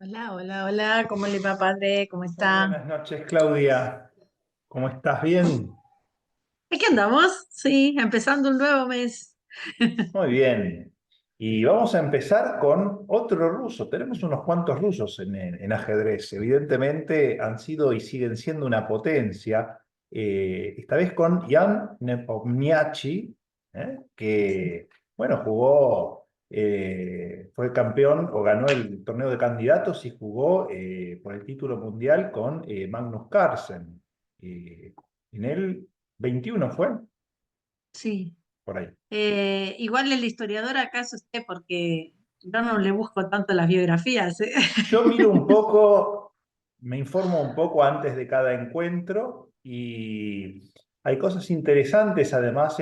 Hola, hola, hola, ¿cómo le va, padre? ¿Cómo Muy está? buenas noches, Claudia. ¿Cómo estás? ¿Bien? Aquí andamos, sí, empezando un nuevo mes. Muy bien. Y vamos a empezar con otro ruso. Tenemos unos cuantos rusos en ajedrez. Evidentemente han sido y siguen siendo una potencia. Esta vez con Jan Nepomniachtchi, que, bueno, jugó, fue campeón o ganó el torneo de candidatos y jugó por el título mundial con Magnus Carlsen. En el 21 fue, Sí. por ahí. Igual el historiador acá es usted porque yo no le busco tanto las biografías, ¿eh? Yo miro un poco, me informo un poco antes de cada encuentro y hay cosas interesantes. Además,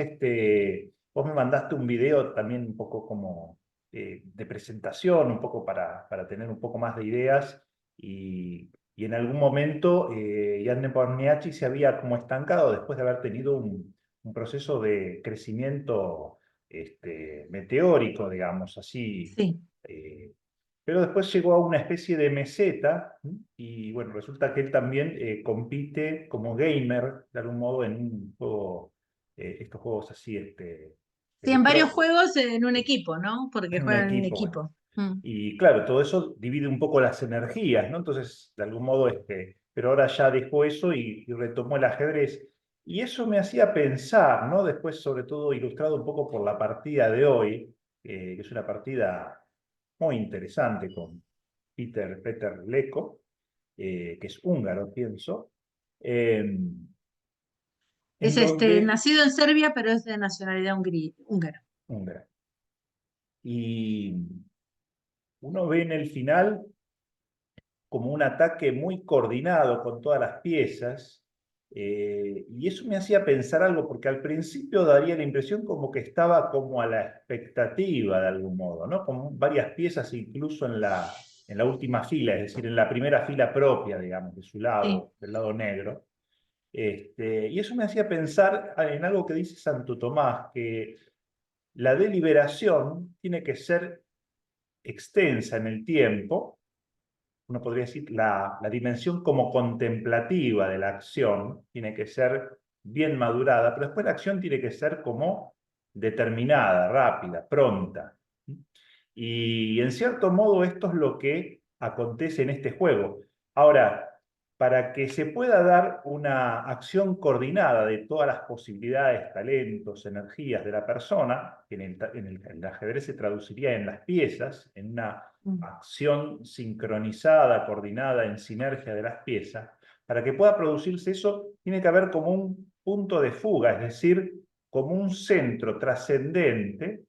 vos me mandaste un video también un poco como de presentación, un poco para tener un poco más de ideas y en algún momento Jan Nepomniachtchi se había como estancado después de haber tenido un proceso de crecimiento meteórico, digamos, así. Sí. eh, pero después llegó a una especie de meseta, ¿m? Y bueno, resulta que él también compite como gamer, de algún modo, en un juego, estos juegos así, Sí, en varios electro, juegos en un equipo, ¿no? Porque en un juegan en equipo, bueno. equipo. Mm. Y claro, todo eso divide un poco las energías, ¿no? Entonces, de algún modo, pero ahora ya dejó eso y retomó el ajedrez. Y eso me hacía pensar, ¿no? Después, sobre todo, ilustrado un poco por la partida de hoy, que es una partida muy interesante con Peter Leko, que es húngaro, pienso, eh, Es en donde... nacido en Serbia, pero es de nacionalidad húngara. Húngara. Y uno ve en el final como un ataque muy coordinado con todas las piezas, y eso me hacía pensar algo, porque al principio daría la impresión como que estaba como a la expectativa de algún modo, ¿no? Con varias piezas incluso en la última fila, es decir, en la primera fila propia, digamos, de su Sí. lado, del lado negro. Y eso me hacía pensar en algo que dice Santo Tomás, que la deliberación tiene que ser extensa en el tiempo. Uno podría decir, la dimensión como contemplativa de la acción tiene que ser bien madurada, pero después la acción tiene que ser como determinada, rápida, pronta. Y en cierto modo esto es lo que acontece en este juego. Ahora, para que se pueda dar una acción coordinada de todas las posibilidades, talentos, energías de la persona, que en el ajedrez se traduciría en las piezas, en una Mm. acción sincronizada, coordinada, en sinergia de las piezas, para que pueda producirse eso, tiene que haber como un punto de fuga, es decir, como un centro trascendente,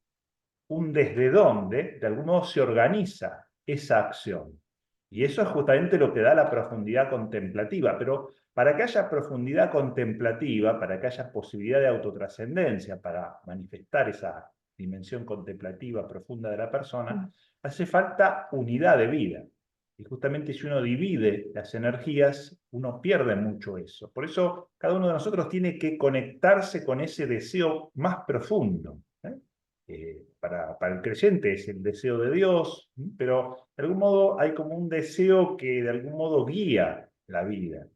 un desde dónde, de algún modo, se organiza esa acción. Y eso es justamente lo que da la profundidad contemplativa. Pero para que haya profundidad contemplativa, para que haya posibilidad de autotrascendencia, para manifestar esa dimensión contemplativa profunda de la persona, Mm. hace falta unidad de vida. Y justamente si uno divide las energías, uno pierde mucho eso. Por eso cada uno de nosotros tiene que conectarse con ese deseo más profundo. Para el creyente es el deseo de Dios, pero de algún modo hay como un deseo que de algún modo guía la vida,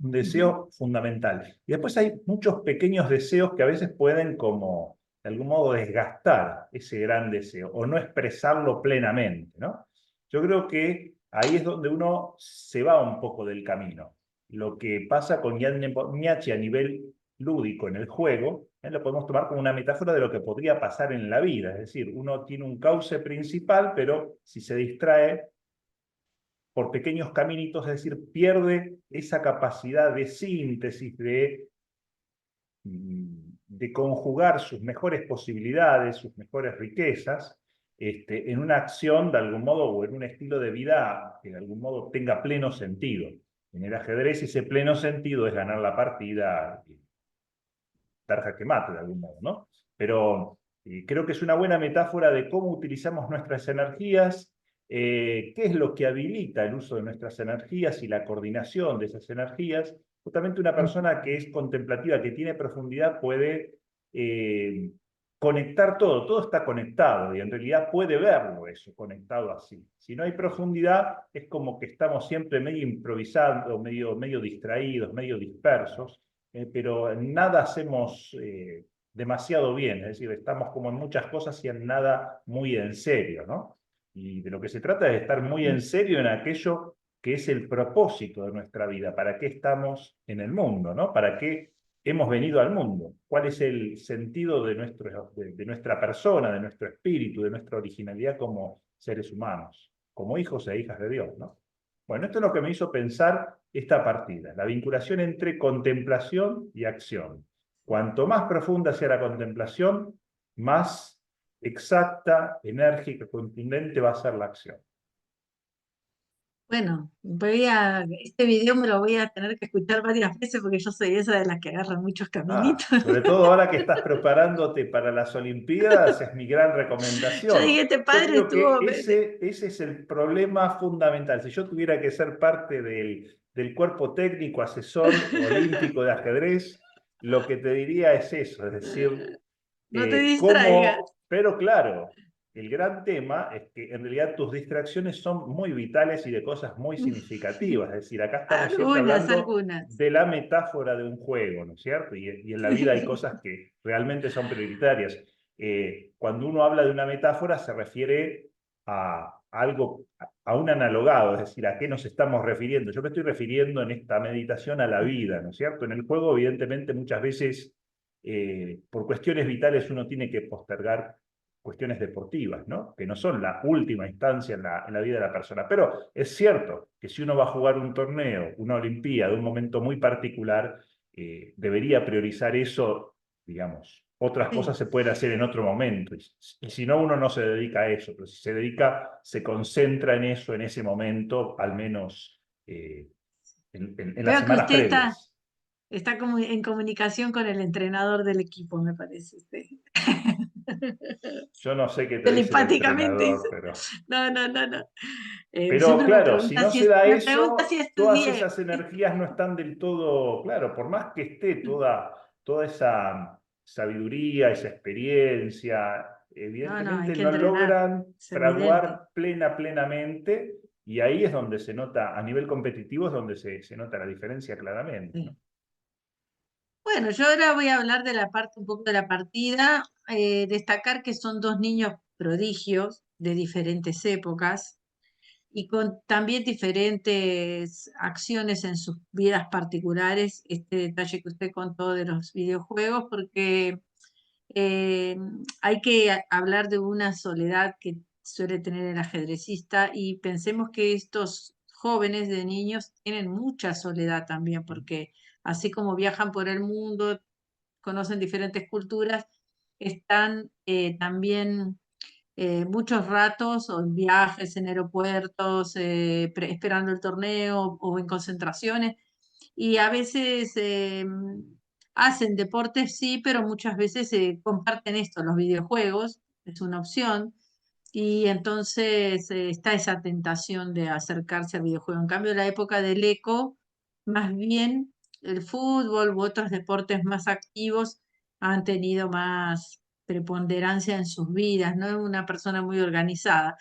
un Ujú. deseo fundamental. Y después hay muchos pequeños deseos que a veces pueden como de algún modo desgastar ese gran deseo o no expresarlo plenamente, ¿no? Yo creo que ahí es donde uno se va un poco del camino. Lo que pasa con Jan Nepomniachtchi a nivel lúdico en el juego, lo podemos tomar como una metáfora de lo que podría pasar en la vida. Es decir, uno tiene un cauce principal, pero si se distrae por pequeños caminitos, es decir, pierde esa capacidad de síntesis, de conjugar sus mejores posibilidades, sus mejores riquezas, en una acción de algún modo o en un estilo de vida que de algún modo tenga pleno sentido. En el ajedrez ese pleno sentido es ganar la partida, dar jaque mate de algún modo, ¿no? Pero creo que es una buena metáfora de cómo utilizamos nuestras energías, qué es lo que habilita el uso de nuestras energías y la coordinación de esas energías. Justamente una Sí. persona que es contemplativa, que tiene profundidad, puede conectar todo, todo está conectado y en realidad puede verlo eso, conectado así. Si no hay profundidad, es como que estamos siempre medio improvisando, medio distraídos, medio dispersos, pero en nada hacemos demasiado bien, es decir, estamos como en muchas cosas y en nada muy en serio, ¿no? Y de lo que se trata es de estar muy en serio en aquello que es el propósito de nuestra vida, para qué estamos en el mundo, ¿no? ¿Para qué hemos venido al mundo? ¿Cuál es el sentido de nuestra persona, de nuestro espíritu, de nuestra originalidad como seres humanos, como hijos e hijas de Dios, ¿no? Bueno, esto es lo que me hizo pensar esta partida, la vinculación entre contemplación y acción. Cuanto más profunda sea la contemplación, más exacta, enérgica, contundente va a ser la acción. Bueno, este video me lo voy a tener que escuchar varias veces porque yo soy esa de las que agarra muchos caminitos. Sobre todo ahora que estás preparándote para las Olimpiadas, es mi gran Yo recomendación. dije, este Yo padre creo que estuvo... ese es el problema fundamental. Si yo tuviera que ser parte del cuerpo técnico, asesor olímpico de ajedrez, lo que te diría es eso, es decir, No te distraigas. pero claro, el gran tema es que en realidad tus distracciones son muy vitales y de cosas muy significativas. Es decir, acá estamos siempre Algunas, hablando algunas. de la metáfora de un juego, ¿no es cierto? Y en la vida hay cosas que realmente son prioritarias. Cuando uno habla de una metáfora se refiere a algo, a un analogado, es decir, a qué nos estamos refiriendo. Yo me estoy refiriendo en esta meditación a la vida, ¿no es cierto? En el juego, evidentemente, muchas veces por cuestiones vitales uno tiene que postergar cuestiones deportivas, ¿no? Que no son la última instancia en la vida de la persona. Pero es cierto que si uno va a jugar un torneo, una olimpiada, un momento muy particular, debería priorizar eso, digamos. Otras cosas Sí. se pueden hacer en otro momento. Y si no, uno no se dedica a eso. Pero si se dedica, se concentra en eso en ese momento, al menos en las Veo que semanas usted previas. está como en comunicación con el entrenador del equipo, me parece usted. Yo no sé qué te dice el Telepáticamente entrenador, dice. pero... No, no, no, no. Pero Siempre claro, si no se da me pregunta si eso, todas estudié. esas energías no están del todo, claro, por más que esté toda esa sabiduría, esa experiencia, No, no, hay evidentemente que no entrenar. logran Es evidente. fraguar plenamente, y ahí es donde se nota, a nivel competitivo, es donde se nota la diferencia claramente, ¿no? Sí. Bueno, yo ahora voy a hablar de la parte, un poco de la partida, destacar que son dos niños prodigios de diferentes épocas y con también diferentes acciones en sus vidas particulares, este detalle que usted contó de los videojuegos, porque eh, hay que hablar de una soledad que suele tener el ajedrecista y pensemos que estos jóvenes de niños tienen mucha soledad también, porque así como viajan por el mundo, conocen diferentes culturas, están también muchos ratos o en viajes, en aeropuertos, esperando el torneo o en concentraciones. Y a veces hacen deportes, sí, pero muchas veces comparten esto, los videojuegos, es una opción. Y entonces está esa tentación de acercarse al videojuego. En cambio, en la época del eco, más bien el fútbol u otros deportes más activos han tenido más preponderancia en sus vidas, ¿no? Es una persona muy organizada.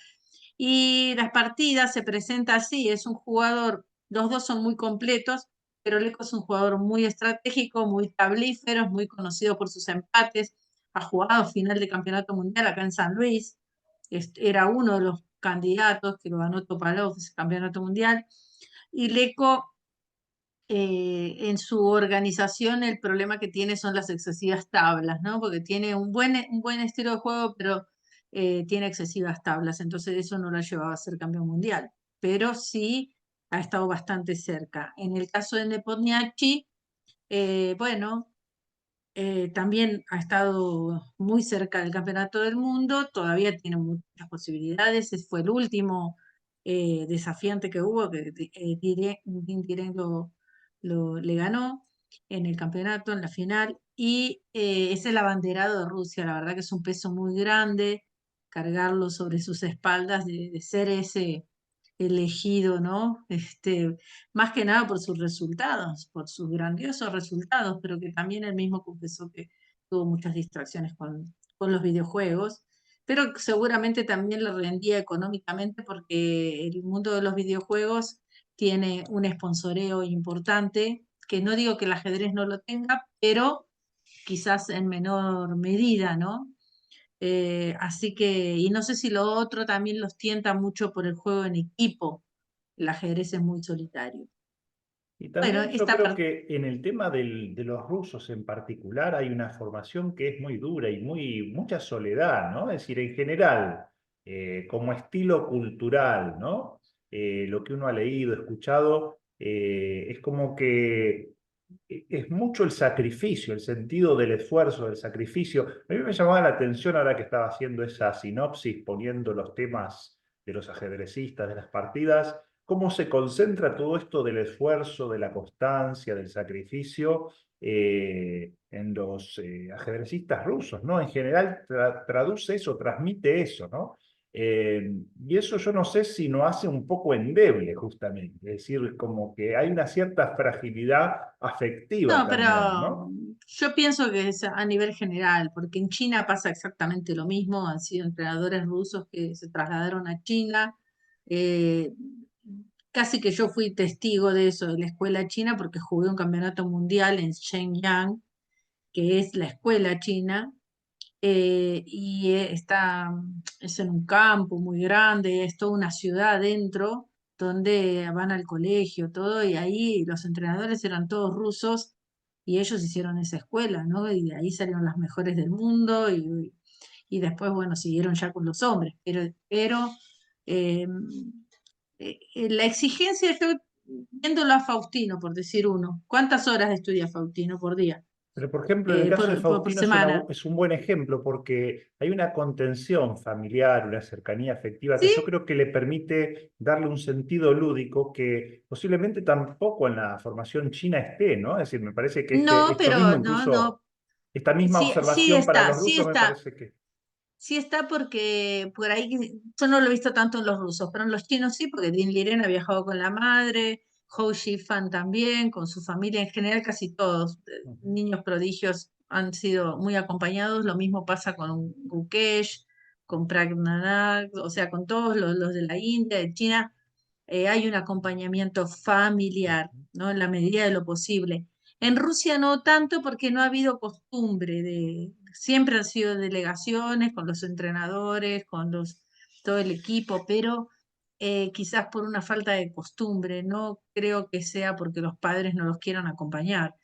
Y las partidas se presenta así, es un jugador, los dos son muy completos, pero Leco es un jugador muy estratégico, muy tablífero, muy conocido por sus empates, ha jugado final de campeonato mundial acá en San Luis, era uno de los candidatos que lo ganó Topalov, ese campeonato mundial, y Leco en su organización el problema que tiene son las excesivas tablas, ¿no? Porque tiene un buen estilo de juego, pero tiene excesivas tablas, entonces eso no lo ha llevado a ser campeón mundial, pero sí ha estado bastante cerca. En el caso de Nepomniachtchi, bueno, también ha estado muy cerca del campeonato del mundo, todavía tiene muchas posibilidades, fue el último desafiante que hubo, que Din le ganó en el campeonato, en la final, y es el abanderado de Rusia, la verdad que es un peso muy grande cargarlo sobre sus espaldas, de ser ese elegido, ¿no? Más que nada por sus resultados, por sus grandiosos resultados, pero que también él mismo confesó que tuvo muchas distracciones con los videojuegos, pero seguramente también le rendía económicamente porque el mundo de los videojuegos tiene un sponsoreo importante, que no digo que el ajedrez no lo tenga, pero quizás en menor medida, ¿no? Así que, y no sé si lo otro también los tienta mucho por el juego en equipo. El ajedrez es muy solitario. Y Bueno, también yo esta creo parte. que en el tema de los rusos en particular hay una formación que es muy dura y mucha soledad, ¿no? Es decir, en general, como estilo cultural, ¿no? Lo que uno ha leído, escuchado, es como que es mucho el sacrificio, el sentido del esfuerzo, del sacrificio. A mí me llamaba la atención ahora que estaba haciendo esa sinopsis, poniendo los temas de los ajedrecistas, de las partidas, cómo se concentra todo esto del esfuerzo, de la constancia, del sacrificio en los ajedrecistas rusos, ¿no? En general traduce eso, transmite eso, ¿no? Y eso yo no sé si nos hace un poco endeble, justamente. Es decir, como que hay una cierta fragilidad afectiva No, pero también, ¿no? yo pienso que es a nivel general, porque en China pasa exactamente lo mismo. Han sido entrenadores rusos que se trasladaron a China. eh, Casi que yo fui testigo de eso, de la escuela china, porque jugué un campeonato mundial en Shenyang, que es la escuela china, es en un campo muy grande, es toda una ciudad dentro, donde van al colegio, todo, y ahí los entrenadores eran todos rusos, y ellos hicieron esa escuela, ¿no? Y de ahí salieron las mejores del mundo, y después, bueno, siguieron ya con los hombres, pero eh, la exigencia, yo viéndolo a Faustino, por decir uno, ¿cuántas horas estudia Faustino por día? Pero, por ejemplo, en el caso de Por Faustino semana. es un buen ejemplo porque hay una contención familiar, una cercanía afectiva que ¿Sí? yo creo que le permite darle un sentido lúdico que posiblemente tampoco en la formación china esté, ¿no? Es decir, me parece que No, esto mismo pero no, incluso, no. esta misma Sí, sí observación para está, los sí rusos me está. parece que... Sí está porque por ahí, yo no lo he visto tanto en los rusos, pero en los chinos sí, porque Dean Liren ha viajado con la madre, Hou Shifan también, con su familia en general, casi todos. Niños prodigios han sido muy acompañados, lo mismo pasa con Gukesh, con Pragnath, o sea, con todos los de la India, de China. Hay un acompañamiento familiar, ¿no? En la medida de lo posible. En Rusia no tanto porque no ha habido costumbre siempre han sido delegaciones con los entrenadores, todo el equipo, pero quizás por una falta de costumbre, no creo que sea porque los padres no los quieran acompañar,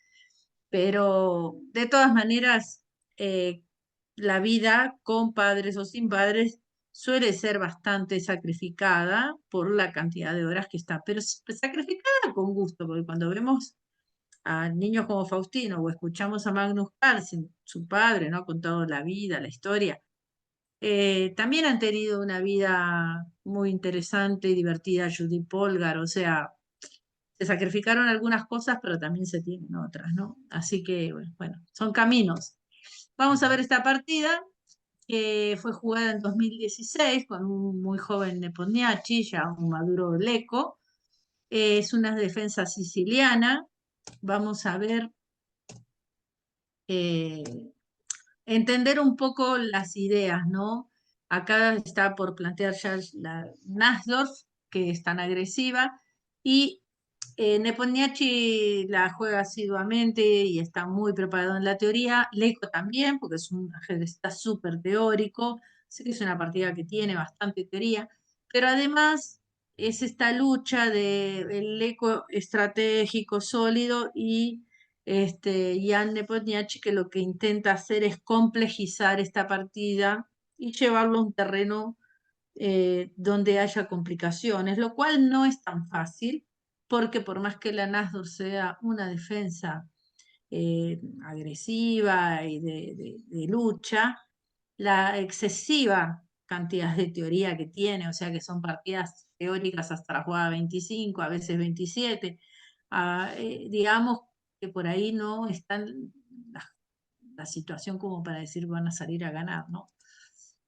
pero de todas maneras, eh, la vida con padres o sin padres suele ser bastante sacrificada por la cantidad de horas que está, pero sacrificada con gusto, porque cuando vemos a niños como Faustino o escuchamos a Magnus Carlsen, su padre, ¿no? Ha contado la vida, la historia, también han tenido una vida muy interesante y divertida, Judy Polgar, o sea, se sacrificaron algunas cosas, pero también se tienen otras, ¿no? Así que, bueno, son caminos. Vamos a ver esta partida que fue jugada en 2016 con un muy joven Nepomniachtchi, ya un maduro Leco. Es una defensa siciliana. Vamos a ver, eh, entender un poco las ideas, ¿no? Acá está por plantear ya la Nasdorf, que es tan agresiva, y Nepomniachtchi la juega asiduamente y está muy preparado en la teoría. Leico también, porque es un ajedrecista súper teórico. Sé que es una partida que tiene bastante teoría, pero además es esta lucha de el Leico estratégico sólido y Jan Nepomniachtchi que lo que intenta hacer es complejizar esta partida y llevarlo a un terreno donde haya complicaciones, lo cual no es tan fácil, porque por más que la Nasdor sea una defensa agresiva y de lucha, la excesiva cantidad de teoría que tiene, o sea que son partidas teóricas hasta la jugada 25, a veces 27, digamos que por ahí no están la situación como para decir van a salir a ganar, ¿no?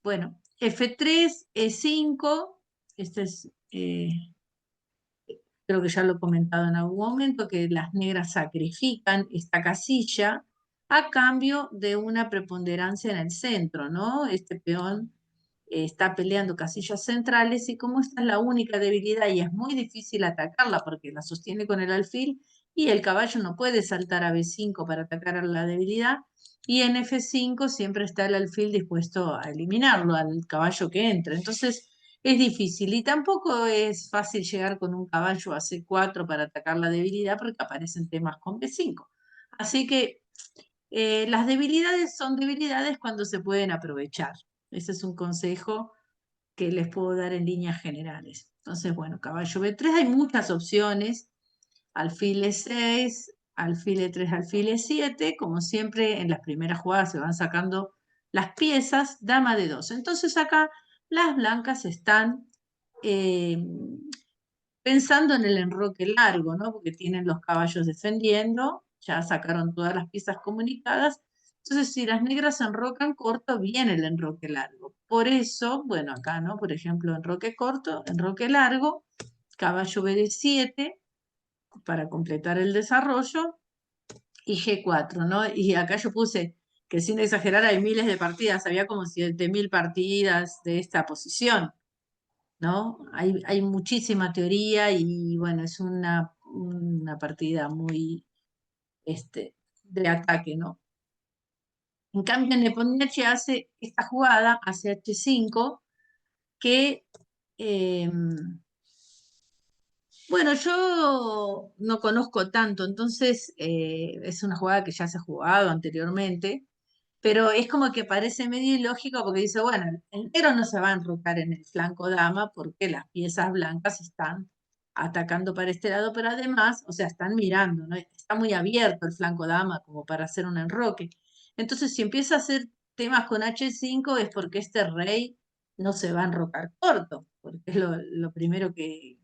Bueno, F3, E5, este es, creo que ya lo he comentado en algún momento, que las negras sacrifican esta casilla, a cambio de una preponderancia en el centro, ¿no? Este peón está peleando casillas centrales y como esta es la única debilidad y es muy difícil atacarla porque la sostiene con el alfil y el caballo no puede saltar a B5 para atacar a la debilidad y en F5 siempre está el alfil dispuesto a eliminarlo al caballo que entre. Entonces es difícil y tampoco es fácil llegar con un caballo a C4 para atacar la debilidad porque aparecen temas con B5. Así que las debilidades son debilidades cuando se pueden aprovechar. Ese es un consejo que les puedo dar en líneas generales. Entonces, bueno, caballo B3, hay muchas opciones. Alfil E6, alfil E3, alfil E7. Como siempre, en las primeras jugadas se van sacando las piezas. Dama D2. Entonces acá las blancas están eh, pensando en el enroque largo, ¿no? Porque tienen los caballos defendiendo, ya sacaron todas las piezas comunicadas. Entonces, si las negras enrocan corto, viene el enroque largo. Por eso, bueno, acá, ¿no? Por ejemplo, enroque corto, enroque largo, caballo BD7 para completar el desarrollo y G4, ¿no? Y acá yo puse que sin exagerar hay miles de partidas, había como 7000 partidas de esta posición. ¿No? Hay muchísima teoría y bueno, es una partida muy de ataque, ¿no? En cambio, Nepomniachtchi hace esta jugada, hace H5, que, bueno, yo no conozco tanto, entonces es una jugada que ya se ha jugado anteriormente, pero es como que parece medio ilógico porque dice, bueno, el negro no se va a enrocar en el flanco dama porque las piezas blancas están atacando para este lado, pero además, o sea, están mirando, ¿no? Está muy abierto el flanco dama como para hacer un enroque. Entonces, si empieza a hacer temas con H5 es porque este rey no se va a enrocar corto, porque es lo primero que...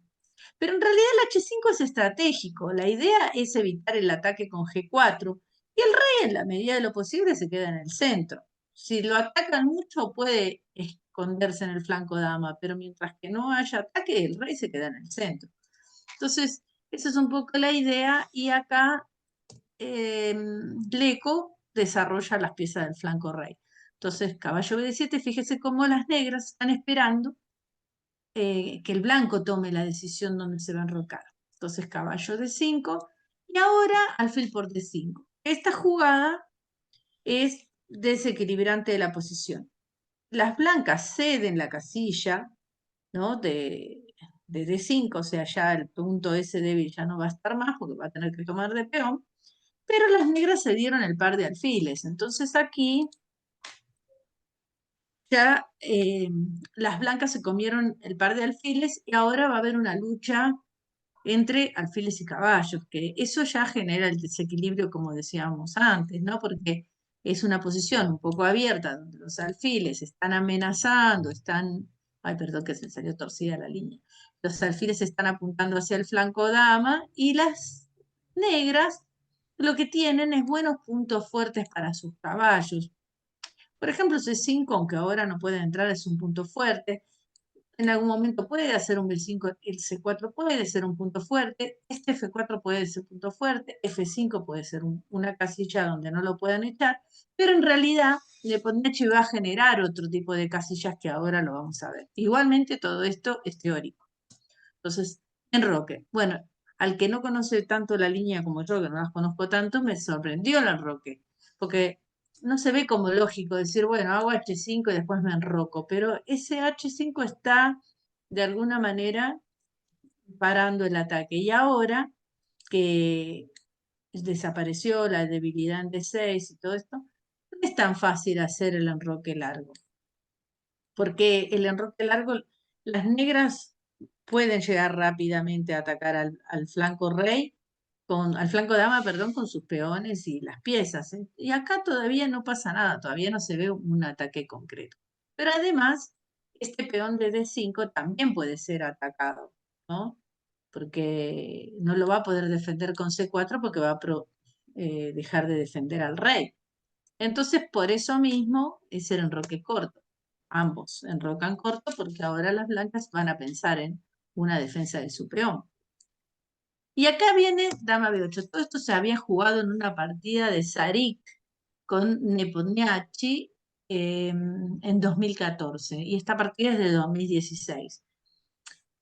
Pero en realidad el H5 es estratégico, la idea es evitar el ataque con G4 y el rey en la medida de lo posible se queda en el centro. Si lo atacan mucho puede esconderse en el flanco dama, pero mientras que no haya ataque, el rey se queda en el centro. Entonces, esa es un poco la idea y acá Leco desarrolla las piezas del flanco rey. Entonces, caballo B7, fíjese cómo las negras están esperando que el blanco tome la decisión donde se va a enrocar. Entonces, caballo D5 y ahora alfil por D5. Esta jugada es desequilibrante de la posición. Las blancas ceden la casilla, ¿no? de D5, o sea, ya el punto S débil ya no va a estar más porque va a tener que tomar de peón, pero las negras cedieron el par de alfiles. Entonces aquí ya las blancas se comieron el par de alfiles y ahora va a haber una lucha entre alfiles y caballos, que eso ya genera el desequilibrio como decíamos antes, ¿no? Porque es una posición un poco abierta donde los alfiles están amenazando, ay, perdón que se salió torcida la línea, los alfiles están apuntando hacia el flanco dama y las negras lo que tienen es buenos puntos fuertes para sus caballos. Por ejemplo, C5, aunque ahora no puede entrar, es un punto fuerte. En algún momento puede hacer un B5, el C4 puede ser un punto fuerte, este F4 puede ser un punto fuerte, F5 puede ser una casilla donde no lo puedan echar, pero en realidad Nepomniachtchi va a generar otro tipo de casillas que ahora lo vamos a ver. Igualmente todo esto es teórico. Entonces, enroque. Bueno, al que no conoce tanto la línea como yo, que no las conozco tanto, me sorprendió el enroque, porque no se ve como lógico decir, bueno, hago H5 y después me enroco, pero ese H5 está de alguna manera parando el ataque. Y ahora que desapareció la debilidad en D6 y todo esto, no es tan fácil hacer el enroque largo, porque el enroque largo, las negras pueden llegar rápidamente a atacar al flanco rey, al flanco dama, perdón, con sus peones y las piezas. ¿Eh? Y acá todavía no pasa nada, todavía no se ve un ataque concreto. Pero además, este peón de D5 también puede ser atacado, ¿no? Porque no lo va a poder defender con C4 porque va a dejar de defender al rey. Entonces, por eso mismo es el enroque corto. Ambos enrocan corto porque ahora las blancas van a pensar en una defensa de su peón. Y acá viene dama B8. Todo esto se había jugado en una partida de Sarik con Nepomniachtchi en 2014 y esta partida es de 2016.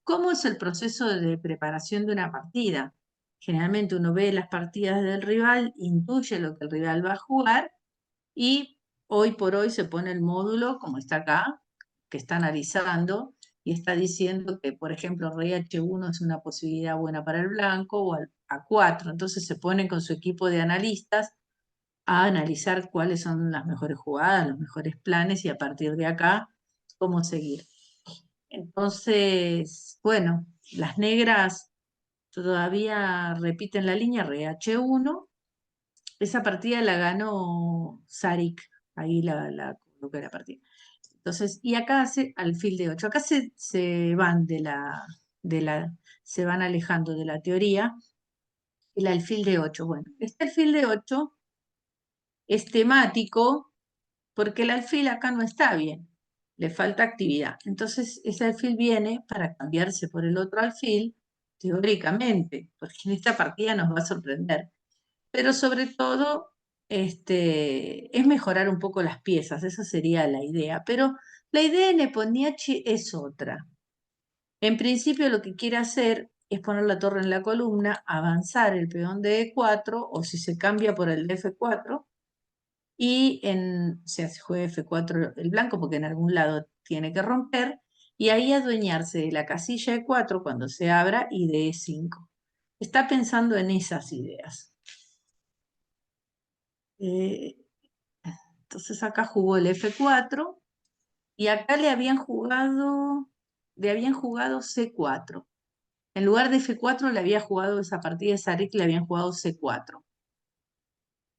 ¿Cómo es el proceso de preparación de una partida? Generalmente uno ve las partidas del rival, intuye lo que el rival va a jugar y hoy por hoy se pone el módulo, como está acá, que está analizando y está diciendo que, por ejemplo, rey H1 es una posibilidad buena para el blanco o al A4. Entonces se ponen con su equipo de analistas a analizar cuáles son las mejores jugadas, los mejores planes y a partir de acá, cómo seguir. Entonces, bueno, las negras todavía repiten la línea rey H1. Esa partida la ganó Sarik, ahí la coloqué la partida. Entonces, y acá hace alfil de 8. Acá se van se van alejando de la teoría. El alfil de 8. Bueno, este alfil de 8 es temático porque el alfil acá no está bien, le falta actividad. Entonces, ese alfil viene para cambiarse por el otro alfil, teóricamente, porque en esta partida nos va a sorprender. Pero sobre todo, es mejorar un poco las piezas, esa sería la idea. Pero la idea de Nepomniachtchi es otra. En principio, lo que quiere hacer es poner la torre en la columna, avanzar el peón de E4, o si se cambia por el de F4, y se juega F4 el blanco porque en algún lado tiene que romper, y ahí adueñarse de la casilla E4 cuando se abra y de E5. Está pensando en esas ideas. Eh, entonces acá jugó el F4 y acá le habían jugado C4. En lugar de F4 le había jugado esa partida de Sarek, le habían jugado C4.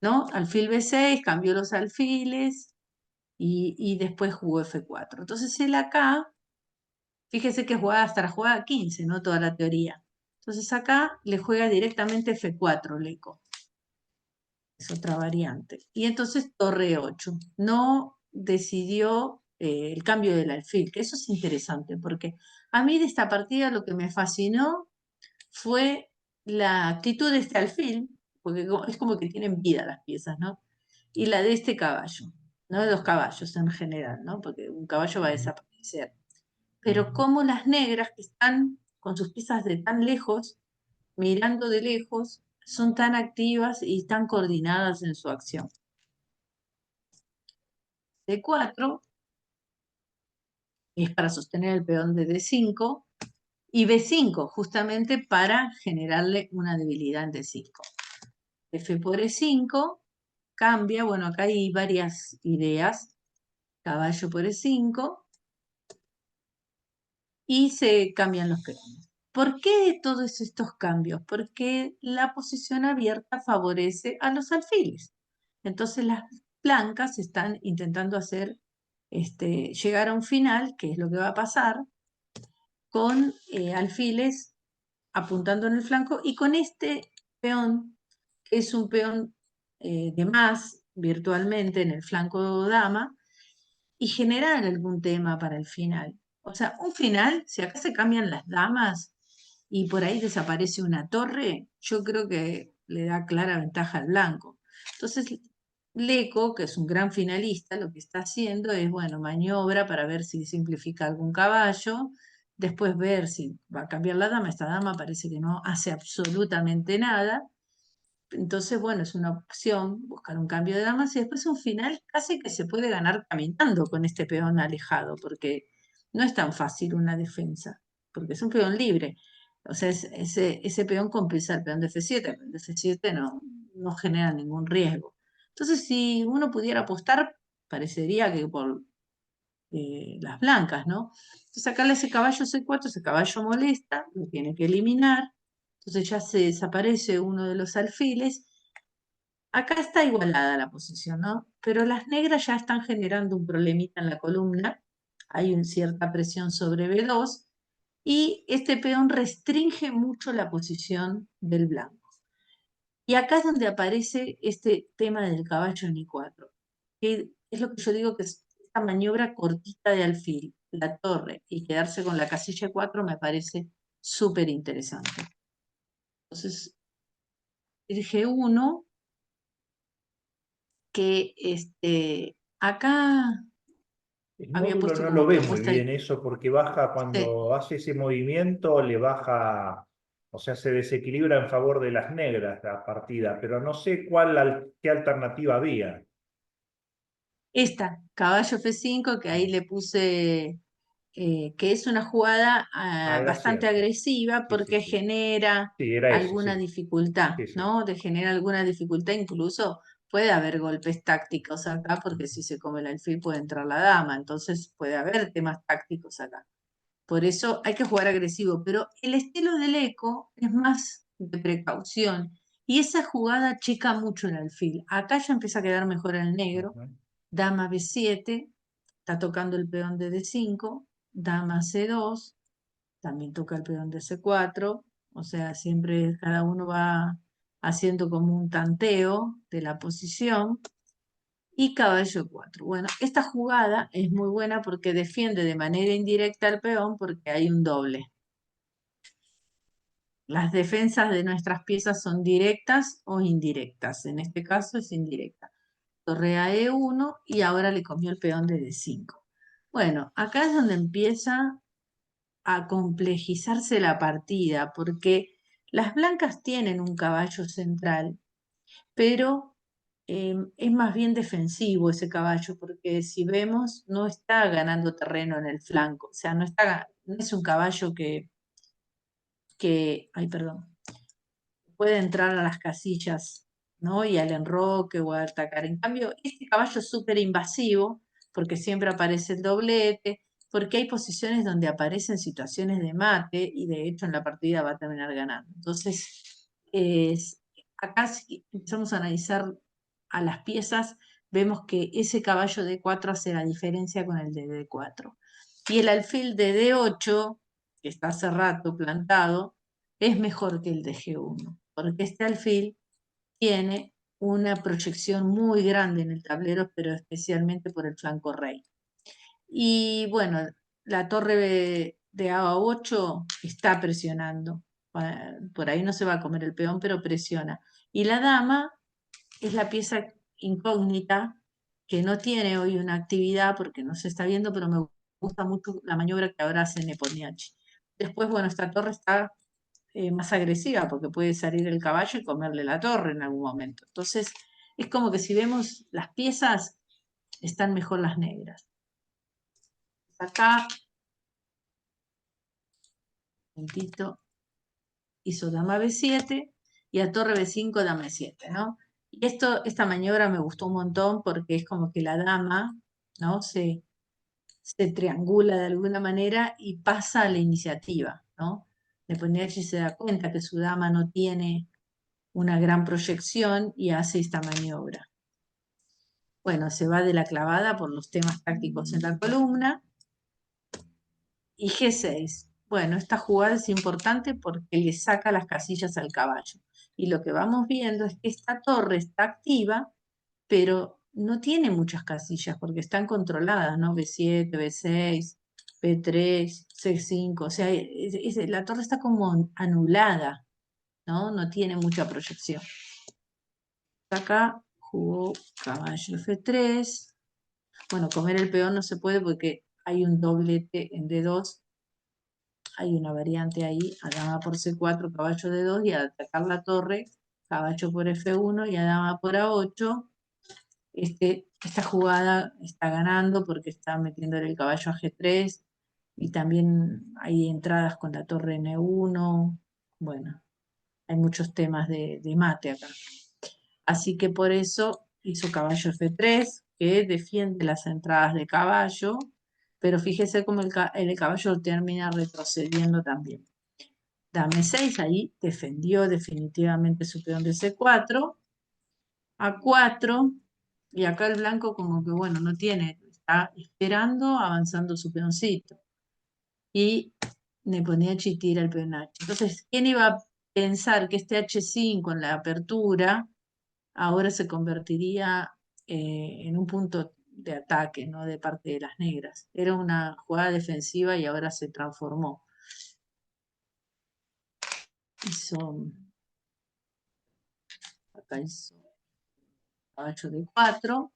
¿No? Alfil B6, cambió los alfiles y después jugó F4. Entonces él acá, fíjese que jugaba hasta la jugada 15, ¿no? Toda la teoría. Entonces acá le juega directamente F4, Leco. Es otra variante. Y entonces torre 8. No decidió el cambio del alfil, que eso es interesante, porque a mí de esta partida lo que me fascinó fue la actitud de este alfil, porque es como que tienen vida las piezas, ¿no? Y la de este caballo, no de los caballos en general, ¿no? Porque un caballo va a desaparecer. Pero como las negras que están con sus piezas de tan lejos, mirando de lejos, son tan activas y tan coordinadas en su acción. D4 es para sostener el peón de D5 y B5 justamente para generarle una debilidad en D5. F por E5 cambia, bueno, acá hay varias ideas, caballo por E5 y se cambian los peones. ¿Por qué todos estos cambios? Porque la posición abierta favorece a los alfiles. Entonces las blancas están intentando hacer, llegar a un final, que es lo que va a pasar, con alfiles apuntando en el flanco y con este peón, que es un peón de más virtualmente en el flanco dama, y generar algún tema para el final. O sea, un final, si acá se cambian las damas y por ahí desaparece una torre, yo creo que le da clara ventaja al blanco. Entonces, Leco, que es un gran finalista, lo que está haciendo es, bueno, maniobra para ver si simplifica algún caballo, después ver si va a cambiar la dama. Esta dama parece que no hace absolutamente nada. Entonces, bueno, es una opción buscar un cambio de damas y después un final casi que se puede ganar caminando con este peón alejado, porque no es tan fácil una defensa, porque es un peón libre. O sea, ese peón compensa el peón de F7, el peón de F7 no genera ningún riesgo. Entonces, si uno pudiera apostar, parecería que por las blancas, ¿no? Entonces, sacarle ese caballo C4, ese caballo molesta, lo tiene que eliminar. Entonces ya se desaparece uno de los alfiles. Acá está igualada la posición, ¿no? Pero las negras ya están generando un problemita en la columna. Hay una cierta presión sobre B2 y este peón restringe mucho la posición del blanco. Y acá es donde aparece este tema del caballo en I4, que es lo que yo digo que es esta maniobra cortita de alfil, la torre, y quedarse con la casilla 4 me parece súper interesante. Entonces, el G1 que acá El había módulo puesto no lo como ve muy propuesta. bien eso porque baja Sí. cuando hace ese movimiento, le baja, o sea, se desequilibra en favor de las negras la partida, pero no sé qué alternativa había. Esta, caballo F5, que ahí le puse, que es una jugada Ah, era bastante cierto. agresiva Sí, sí, porque sí. genera Sí, era ese, alguna sí. dificultad, Sí, sí. ¿no? Genera alguna dificultad, incluso puede haber golpes tácticos acá, porque si se come el alfil puede entrar la dama, entonces puede haber temas tácticos acá. Por eso hay que jugar agresivo, pero el estilo del eco es más de precaución. Y esa jugada checa mucho el alfil. Acá ya empieza a quedar mejor el negro. Ujú. Dama B7, está tocando el peón de D5. Dama C2, también toca el peón de C4. O sea, siempre cada uno va haciendo como un tanteo de la posición. Y caballo 4. Bueno, esta jugada es muy buena porque defiende de manera indirecta al peón porque hay un doble. Las defensas de nuestras piezas son directas o indirectas. En este caso es indirecta. Torre a E1 y ahora le comió el peón de D5. Bueno, acá es donde empieza a complejizarse la partida porque las blancas tienen un caballo central, pero es más bien defensivo ese caballo, porque si vemos, no está ganando terreno en el flanco, o sea, no es un caballo ay, perdón, puede entrar a las casillas, ¿no? Y al enroque o a atacar. En cambio, este caballo es súper invasivo, porque siempre aparece el doblete, porque hay posiciones donde aparecen situaciones de mate, y de hecho en la partida va a terminar ganando. Entonces, acá si empezamos a analizar a las piezas, vemos que ese caballo D4 hace la diferencia con el de D4. Y el alfil de D8, que está hace rato plantado, es mejor que el de G1, porque este alfil tiene una proyección muy grande en el tablero, pero especialmente por el flanco rey. Y bueno, la torre de A8 está presionando. Por ahí no se va a comer el peón, pero presiona. Y la dama es la pieza incógnita que no tiene hoy una actividad porque no se está viendo, pero me gusta mucho la maniobra que ahora hace Nepomniachtchi. Después, bueno, esta torre está más agresiva porque puede salir el caballo y comerle la torre en algún momento. Entonces, es como que si vemos las piezas, están mejor las negras. Acá, un momentito, hizo dama B7 y a torre B5 dama E7, ¿no? Y esta maniobra me gustó un montón porque es como que la dama, ¿no? Se triangula de alguna manera y pasa a la iniciativa, ¿no? Nepomniachtchi se da cuenta que su dama no tiene una gran proyección y hace esta maniobra. Bueno, se va de la clavada por los temas tácticos en la columna. Y G6. Bueno, esta jugada es importante porque le saca las casillas al caballo. Y lo que vamos viendo es que esta torre está activa, pero no tiene muchas casillas porque están controladas, ¿no? B7, B6, B3, C5. O sea, la torre está como anulada, ¿no? No tiene mucha proyección. Acá jugó caballo F3. Bueno, comer el peón no se puede porque hay un doblete en D2. Hay una variante ahí, a dama por C4, caballo D2, y al atacar la torre, caballo por F1 y a dama por A8. Esta jugada está ganando porque está metiéndole el caballo a G3 y también hay entradas con la torre N1. Bueno, hay muchos temas de mate acá. Así que por eso hizo caballo F3, que defiende las entradas de caballo, pero fíjese cómo el caballo termina retrocediendo también. Dame 6, ahí defendió definitivamente su peón de C4, A4, y acá el blanco como que, bueno, no tiene, está esperando, avanzando su peoncito. Y Nepomniachtchi tira el peón H. Entonces, ¿quién iba a pensar que este H5 en la apertura ahora se convertiría en un punto de ataque, ¿no? De parte de las negras? Era una jugada defensiva y ahora se transformó. Hizo, acá hizo caballo de 4,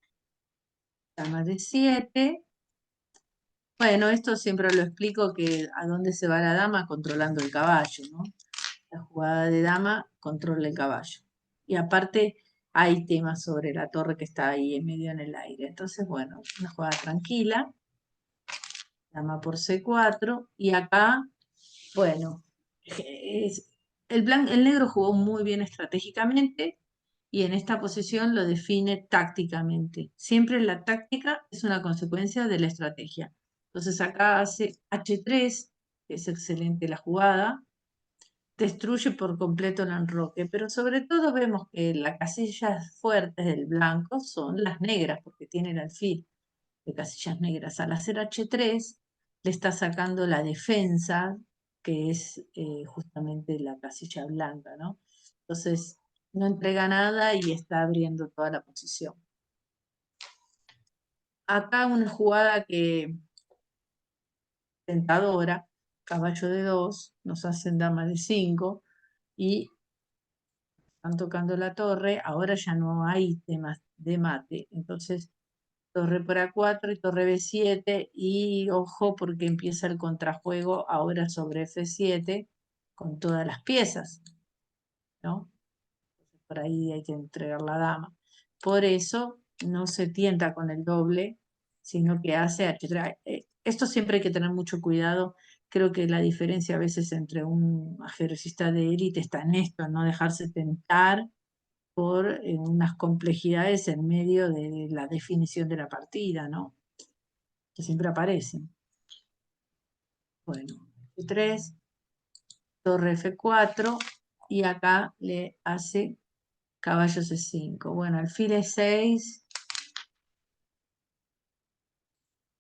dama de 7. Bueno, esto siempre lo explico, que a dónde se va la dama controlando el caballo, ¿no? La jugada de dama controla el caballo. Y aparte hay temas sobre la torre que está ahí en medio en el aire. Entonces, bueno, una jugada tranquila, dama por C4, y acá, bueno, el negro jugó muy bien estratégicamente y en esta posición lo define tácticamente. Siempre la táctica es una consecuencia de la estrategia. Entonces acá hace H3, que es excelente la jugada, destruye por completo el enroque, pero sobre todo vemos que las casillas fuertes del blanco son las negras, porque tiene el alfil de casillas negras. Al hacer H3, le está sacando la defensa, que es justamente la casilla blanca, ¿no? Entonces, no entrega nada y está abriendo toda la posición. Acá una jugada que tentadora, caballo de 2, nos hacen dama de 5 y están tocando la torre, ahora ya no hay temas de mate, entonces torre por A4 y torre B7, y ojo porque empieza el contrajuego ahora sobre F7 con todas las piezas, ¿no? Por ahí hay que entregar la dama. Por eso no se tienta con el doble, sino que hace H3. Esto siempre hay que tener mucho cuidado. Creo que la diferencia a veces entre un ajedrecista de élite está en esto, en no dejarse tentar por unas complejidades en medio de la definición de la partida, ¿no? Que siempre aparecen. Bueno, F3, torre F4, y acá le hace caballo C5. Bueno, alfil E6,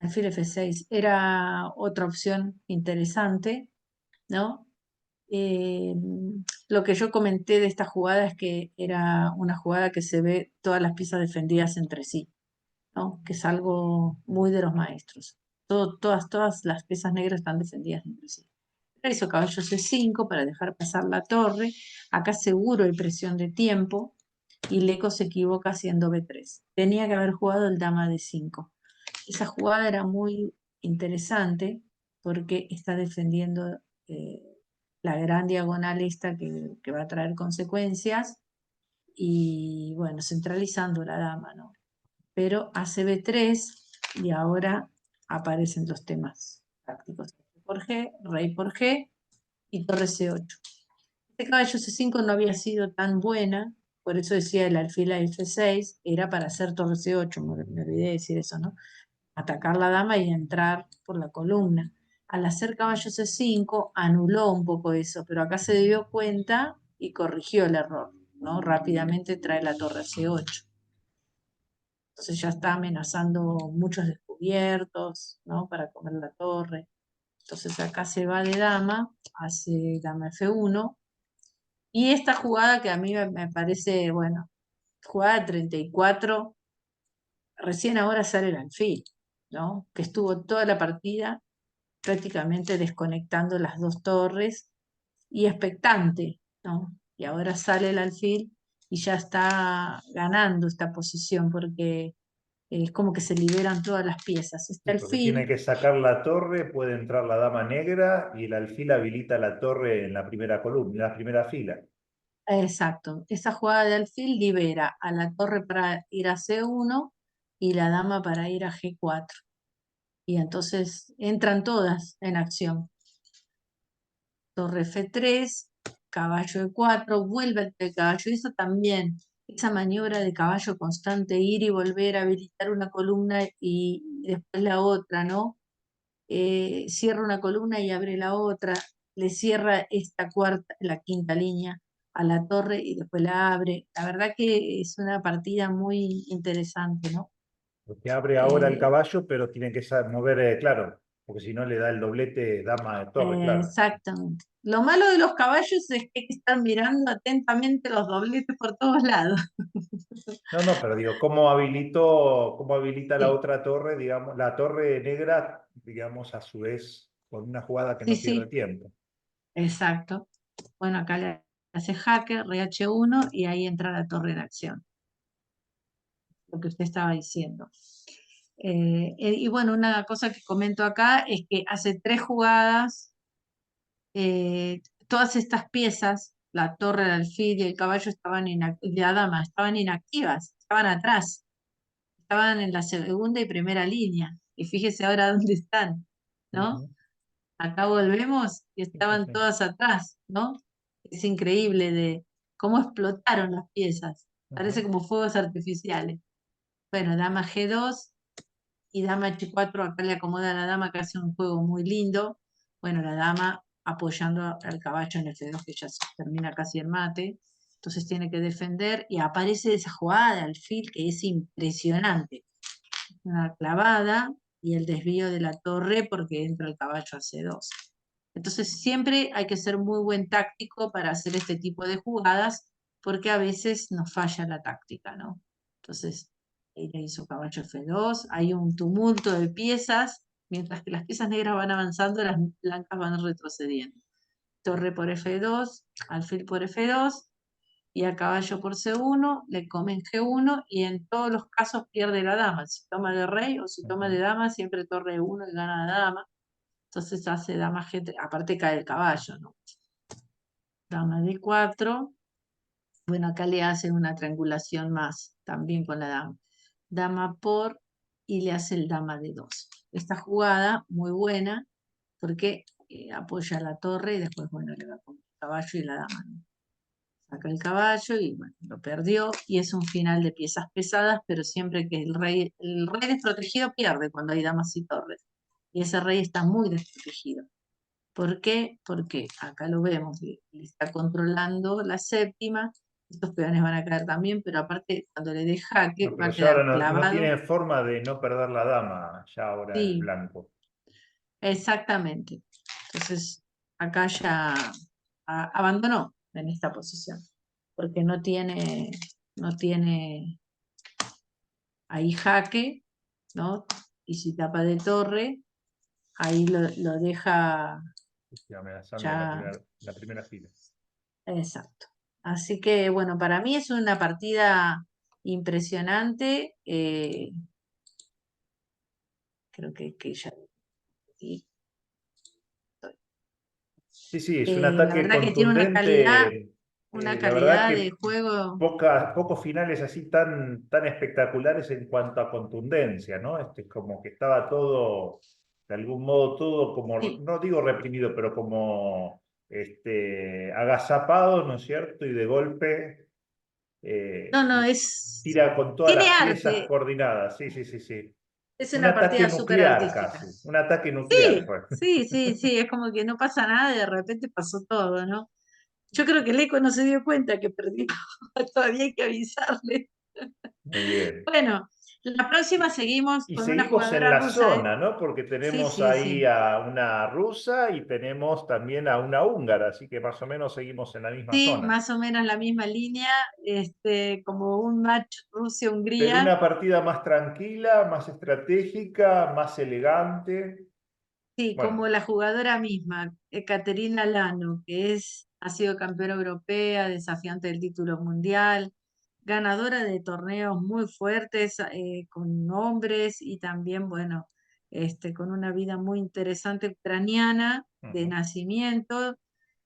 alfil F6 era otra opción interesante, ¿no? Eh, lo que yo comenté de esta jugada es que era una jugada que se ve todas las piezas defendidas entre sí, ¿no? Que es algo muy de los maestros. Todas las piezas negras están defendidas entre sí. Hizo caballo C5 para dejar pasar la torre. Acá seguro hay presión de tiempo y Leco se equivoca haciendo B3. Tenía que haber jugado el dama de 5. Esa jugada era muy interesante porque está defendiendo eh, la gran diagonal esta que va a traer consecuencias y bueno, centralizando la dama, ¿no? Pero hace B3 y ahora aparecen los temas tácticos. Por G, rey por G y torre C8. Este caballo C5 no había sido tan buena, por eso decía el alfil a F6, era para hacer torre C8, me olvidé de decir eso, ¿no? Atacar la dama y entrar por la columna. Al hacer caballo C5 anuló un poco eso, pero acá se dio cuenta y corrigió el error, ¿no? Rápidamente trae la torre C8. Entonces ya está amenazando muchos descubiertos, ¿no? Para comer la torre. Entonces acá se va de dama, hace dama F1. Y esta jugada que a mí me parece, bueno, jugada 34, recién ahora sale el alfil, ¿no? Que estuvo toda la partida prácticamente desconectando las dos torres y expectante, ¿no? Y ahora sale el alfil y ya está ganando esta posición porque es como que se liberan todas las piezas. Este Sí, porque tiene alfil, que sacar la torre, puede entrar la dama negra y el alfil habilita la torre en la primera columna, en la primera fila. exacto, esa jugada de alfil libera a la torre para ir a C1 y la dama para ir a G4. Y entonces entran todas en acción. Torre F3, caballo E4, vuelve el caballo. Y eso también, esa maniobra de caballo constante, ir y volver a habilitar una columna y después la otra, ¿no? Cierra una columna y abre la otra, le cierra esta cuarta, la quinta línea a la torre y después la abre. La verdad que es una partida muy interesante, ¿no? Porque abre ahora el Eh, caballo, pero tiene que mover, claro, porque si no le da el doblete dama de torre, claro. Exactamente. Lo malo de los caballos es que hay que estar mirando atentamente los dobletes por todos lados. No, no, pero digo, cómo habilita la Sí, otra torre, digamos, la torre negra, digamos, a su vez, con una jugada que sí, no pierde sí, tiempo? exacto. Bueno, acá le hace jaque, RH1 y ahí entra la torre en acción. lo que usted estaba diciendo. Y bueno, una cosa que comento acá es que hace 3 jugadas, todas estas piezas, la torre, el alfil y el caballo y la dama, estaban inactivas, estaban atrás, estaban en la segunda y primera línea. Y fíjese ahora dónde están, ¿no? Ujú. Acá volvemos y Sí, sí, estaban sí. todas atrás, ¿no? Es increíble de cómo explotaron las piezas. Parece Ujú. como fuegos artificiales. Bueno, dama G2 y dama H4, acá le acomoda a la dama que hace un juego muy lindo. Bueno, la dama apoyando al caballo en F2, que ya se termina casi el mate. Entonces tiene que defender y aparece esa jugada de alfil que es impresionante. Una clavada y el desvío de la torre porque entra el caballo a C2. Entonces siempre hay que ser muy buen táctico para hacer este tipo de jugadas porque a veces nos falla la táctica, ¿no? Entonces, ella hizo caballo F2, hay un tumulto de piezas, mientras que las piezas negras van avanzando, las blancas van retrocediendo. Torre por F2, alfil por F2 y a caballo por C1, le comen G1 y en todos los casos pierde la dama. Si toma de rey o si toma de Ujú. dama, siempre torre 1 y gana la dama. Entonces hace dama G3, aparte cae el caballo, ¿no? Dama D4, bueno, acá le hace una triangulación más, también con la dama. Dama por, y le hace el dama D2. Esta jugada, muy buena, porque apoya la torre y después, bueno, le va con el caballo y la dama, ¿no? Saca el caballo y bueno, lo perdió y es un final de piezas pesadas, pero siempre que el rey desprotegido pierde cuando hay damas y torres. Y ese rey está muy desprotegido. ¿Por qué? Porque acá lo vemos, le está controlando la séptima, estos peones van a caer también, pero aparte cuando le dé jaque No, va pero a ya ahora quedar no clavado. tiene forma de no perder la dama, ya ahora el Sí, blanco. exactamente. Entonces acá ya abandonó en esta posición, porque no tiene ahí jaque, ¿no? Y si tapa de torre, ahí lo deja Estoy amenazando ya. la primera fila. Exacto. Así que bueno, para mí es una partida impresionante. Creo que ya. y, Sí, sí, es un la ataque verdad que tiene una calidad, contundente. La verdad de que juego. pocos finales así tan espectaculares en cuanto a contundencia, ¿no? Como que estaba todo, de algún modo, todo como, Sí. no digo reprimido, pero como agazapado, ¿no es cierto? Y de golpe No, no, tira con todas tiene las piezas arte. coordinadas. Sí, sí, sí, sí. Es Un una ataque partida súper nuclear artística. casi. Un ataque nuclear Sí, fue. sí, sí, sí. Es como que no pasa nada y de repente pasó todo, ¿no? Yo creo que el eco no se dio cuenta que perdió. Todavía hay que avisarle. Muy bien. Bueno, la próxima seguimos Y con una seguimos en jugadora la rusa, ¿eh? zona, ¿no? Porque Sí, tenemos sí, ahí sí. a una rusa y tenemos también a una húngara, así que más o menos seguimos en la misma Sí, zona. más o menos la misma línea, como un match Pero Rusia-Hungría. una partida más tranquila, más estratégica, más elegante. Sí, como Bueno, la jugadora misma, Caterina Lano, ha sido campeona europea, desafiante del título mundial, ganadora de torneos muy fuertes con hombres y también, bueno, con una vida muy interesante ucraniana de ujú. nacimiento,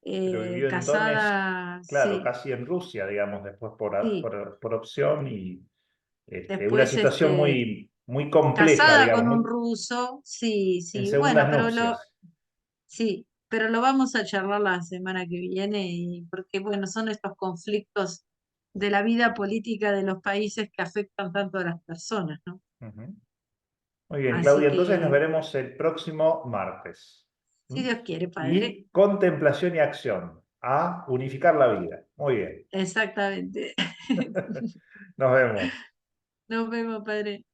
Pero vivió en Donetsk, casada, claro, sí, casi en Rusia, digamos, después sí. por opción y una Después, situación muy compleja, casada digamos, con un ruso, sí, en sí, bueno, segundas nupcias. sí, pero lo vamos a charlar la semana que viene y porque, bueno, son estos conflictos de la vida política de los países que afectan tanto a las personas, ¿no? Ujú. Muy bien, Así Claudia, entonces nos que, veremos el próximo martes. si ¿Mm? Dios quiere, padre, Y contemplación y acción, a unificar la vida. Muy bien. exactamente. Nos vemos. Nos vemos, padre.